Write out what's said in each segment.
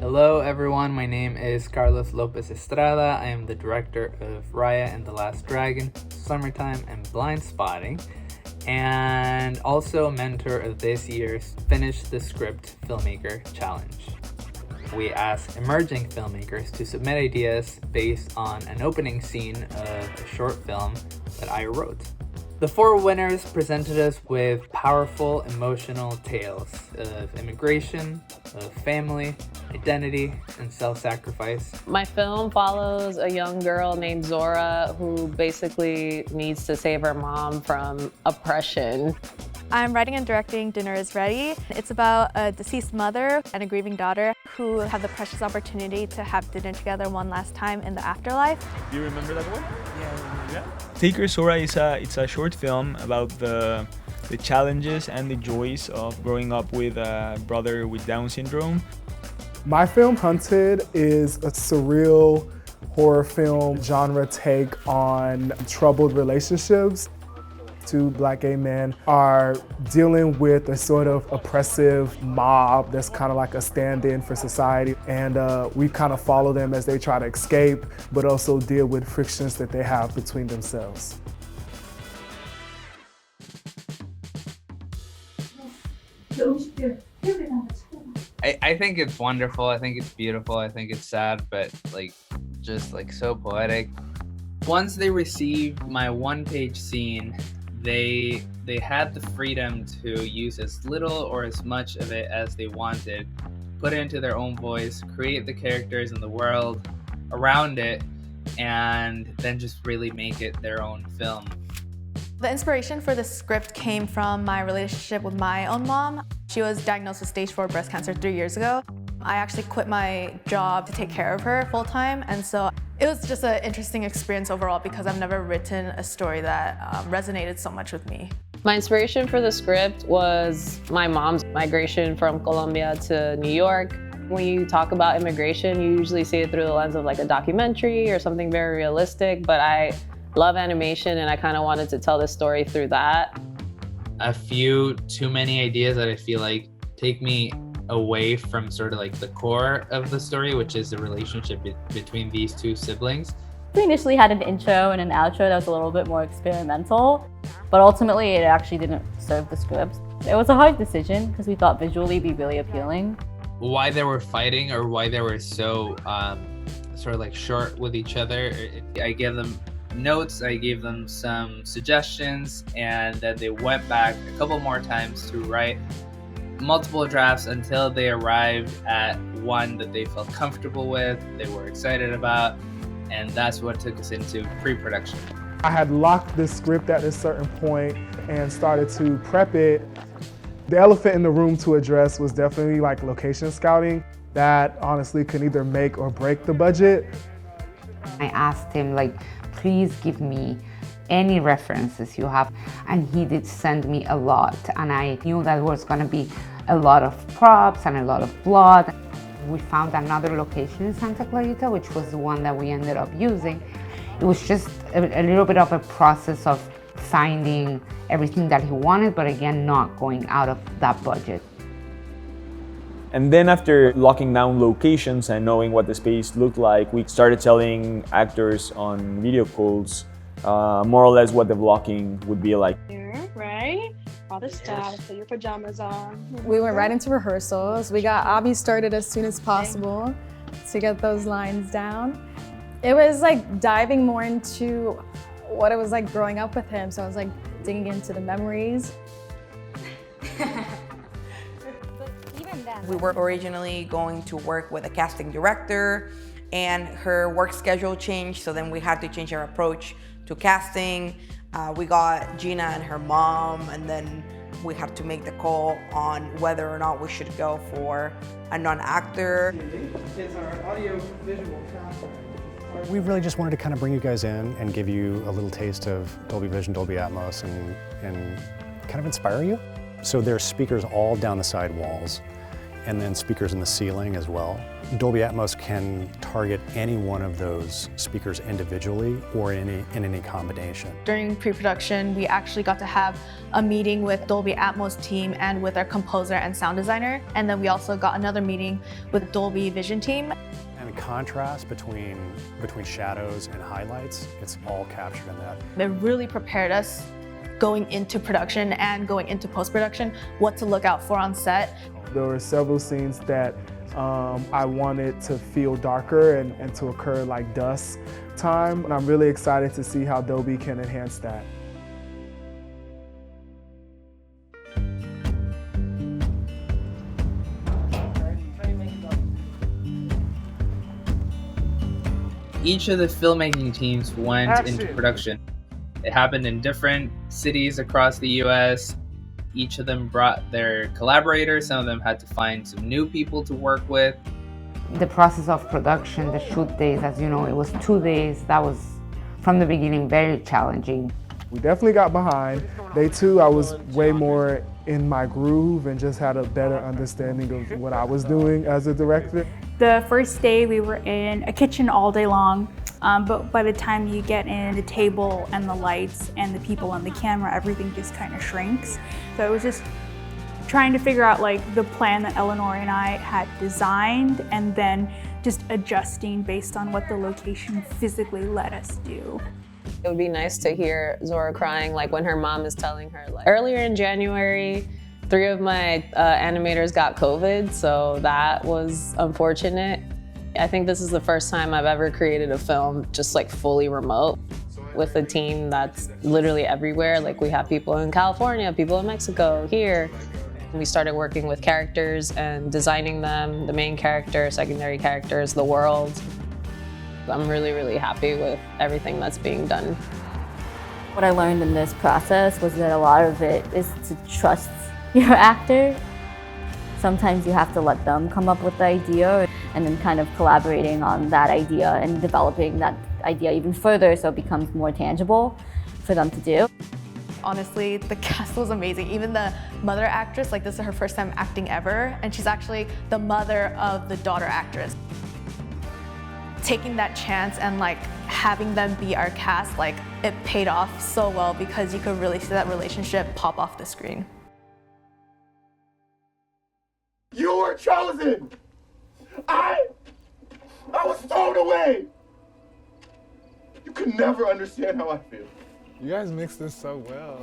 Hello everyone, my name is Carlos López Estrada. I am the director of Raya and the Last Dragon, Summertime, and Blind Spotting, and also a mentor of this year's Finish the Script Filmmaker Challenge. We ask emerging filmmakers to submit ideas based on an opening scene of a short film that I wrote. The 4 winners presented us with powerful emotional tales of immigration, of family, identity, and self-sacrifice. My film follows a young girl named Zora who basically needs to save her mom from oppression. I'm writing and directing Dinner is Ready. It's about a deceased mother and a grieving daughter who have the precious opportunity to have dinner together one last time in the afterlife. Do you remember that one? Yeah. Taker Zora it's a short film about the challenges and the joys of growing up with a brother with Down syndrome. My film, Hunted, is a surreal horror film genre take on troubled relationships. 2 Black gay men are dealing with a sort of oppressive mob that's kind of like a stand-in for society. And we kind of follow them as they try to escape, but also deal with frictions that they have between themselves. I think it's wonderful, I think it's beautiful, I think it's sad, but just so poetic. Once they received my 1-page scene, they had the freedom to use as little or as much of it as they wanted, put it into their own voice, create the characters and the world around it, and then just really make it their own film. The inspiration for the script came from my relationship with my own mom. She was diagnosed with stage 4 breast cancer 3 years ago. I actually quit my job to take care of her full-time, and so it was just an interesting experience overall because I've never written a story that resonated so much with me. My inspiration for the script was my mom's migration from Colombia to New York. When you talk about immigration, you usually see it through the lens of a documentary or something very realistic, but I love animation and I kind of wanted to tell the story through that. A few too many ideas that I feel take me away from sort of the core of the story, which is the relationship between these 2 siblings. We initially had an intro and an outro that was a little bit more experimental, but ultimately it actually didn't serve the script. It was a hard decision because we thought visually it'd be really appealing. Why they were fighting or why they were so sort of short with each other. I gave them notes, I gave them some suggestions, and then they went back a couple more times to write multiple drafts until they arrived at one that they felt comfortable with, they were excited about, and that's what took us into pre-production. I had locked this script at a certain point and started to prep it. The elephant in the room to address was definitely location scouting. That honestly could either make or break the budget. I asked him please give me any references you have, and he did send me a lot, and I knew that was going to be a lot of props and a lot of blood. We found another location in Santa Clarita, which was the one that we ended up using. It was just a little bit of a process of finding everything that he wanted, but again, not going out of that budget. And then after locking down locations and knowing what the space looked like, we started telling actors on video calls more or less what the vlogging would be like. Right? All the stuff, put your pajamas on. We went right into rehearsals. We got Abby started as soon as possible to get those lines down. It was diving more into what it was growing up with him. So I was digging into the memories. We were originally going to work with a casting director, and her work schedule changed, so then we had to change our approach to casting. We got Gina and her mom, and then we had to make the call on whether or not we should go for a non-actor. Is our audio visual We really just wanted to kind of bring you guys in and give you a little taste of Dolby Vision, Dolby Atmos, and kind of inspire you. So there's speakers all down the side walls, and then speakers in the ceiling as well. Dolby Atmos can target any one of those speakers individually or in any combination. During pre-production, we actually got to have a meeting with Dolby Atmos team and with our composer and sound designer. And then we also got another meeting with Dolby Vision team. And the contrast between shadows and highlights, it's all captured in that. It really prepared us going into production and going into post-production, what to look out for on set. There were several scenes that I wanted to feel darker and to occur like dusk time. And I'm really excited to see how Dolby can enhance that. Each of the filmmaking teams went into production. It happened in different cities across the US. Each of them brought their collaborators. Some of them had to find some new people to work with. The process of production, the shoot days, as you know, it was 2 days. That was, from the beginning, very challenging. We definitely got behind. Day 2, I was way more in my groove and just had a better understanding of what I was doing as a director. The first day we were in a kitchen all day long, but by the time you get in the table and the lights and the people on the camera, everything just kind of shrinks. So it was just trying to figure out like the plan that Eleanor and I had designed and then just adjusting based on what the location physically let us do. It would be nice to hear Zora crying like when her mom is telling her like, earlier in January, 3 of my animators got COVID, so that was unfortunate. I think this is the first time I've ever created a film just like fully remote with a team that's literally everywhere. Like we have people in California, people in Mexico, here. We started working with characters and designing them, the main character, secondary characters, the world. I'm really, really happy with everything that's being done. What I learned in this process was that a lot of it is to trust your actor. Sometimes you have to let them come up with the idea and then kind of collaborating on that idea and developing that idea even further so it becomes more tangible for them to do. Honestly, the cast was amazing. Even the mother actress, like this is her first time acting ever, and she's actually the mother of the daughter actress. Taking that chance and like having them be our cast, like it paid off so well because you could really see that relationship pop off the screen. You were chosen! I was thrown away! You could never understand how I feel. You guys mix this so well.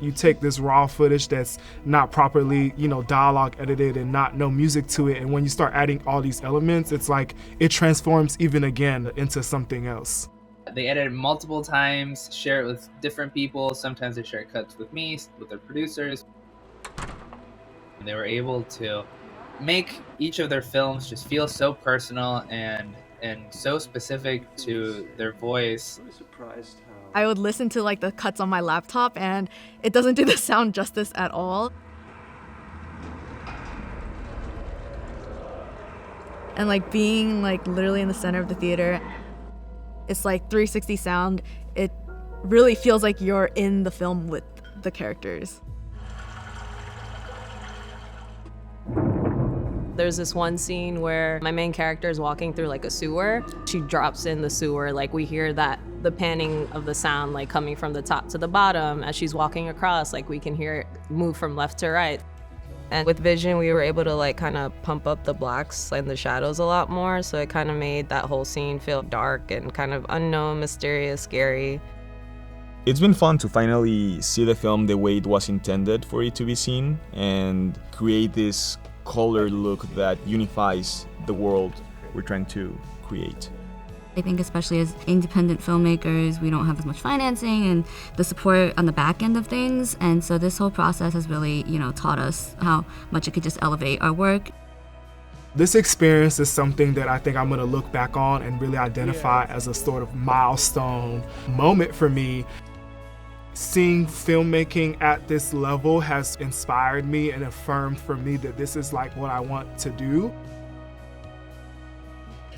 You take this raw footage that's not properly, dialogue edited and no music to it, and when you start adding all these elements, it's like it transforms even again into something else. They edit it multiple times, share it with different people. Sometimes they share cuts with me, with their producers. And they were able to make each of their films just feel so personal and so specific to their voice. I'm surprised how I would listen to like the cuts on my laptop and it doesn't do the sound justice at all. And like being like literally in the center of the theater, it's like 360 sound. It really feels like you're in the film with the characters. There's this one scene where my main character is walking through like a sewer. She drops in the sewer, like we hear that the panning of the sound like coming from the top to the bottom as she's walking across, like we can hear it move from left to right. And with Vision, we were able to like kind of pump up the blacks and the shadows a lot more, so it kind of made that whole scene feel dark and kind of unknown, mysterious, scary. It's been fun to finally see the film the way it was intended for it to be seen and create this colored look that unifies the world we're trying to create. I think especially as independent filmmakers, we don't have as much financing and the support on the back end of things, and so this whole process has really, taught us how much it could just elevate our work. This experience is something that I think I'm gonna look back on and really identify as a sort of milestone moment for me. Seeing filmmaking at this level has inspired me and affirmed for me that this is like what I want to do.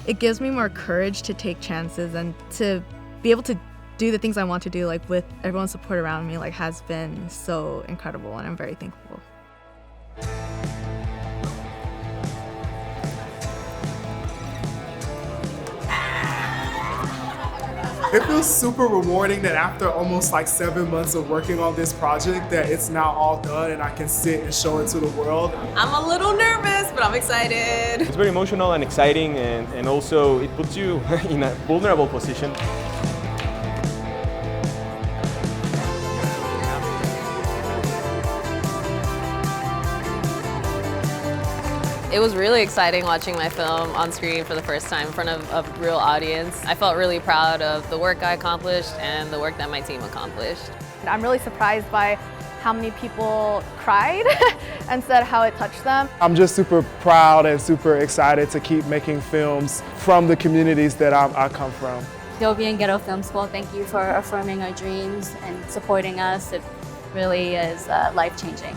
It gives me more courage to take chances and to be able to do the things I want to do, like with everyone's support around me, like has been so incredible, and I'm very thankful. It feels super rewarding that after almost like 7 months of working on this project that it's now all done and I can sit and show it to the world. I'm a little nervous, but I'm excited. It's very emotional and exciting, and also it puts you in a vulnerable position. It was really exciting watching my film on screen for the first time in front of a real audience. I felt really proud of the work I accomplished and the work that my team accomplished. I'm really surprised by how many people cried and said how it touched them. I'm just super proud and super excited to keep making films from the communities that I come from. Dolby and Ghetto Film School, thank you for affirming our dreams and supporting us. It really is life-changing.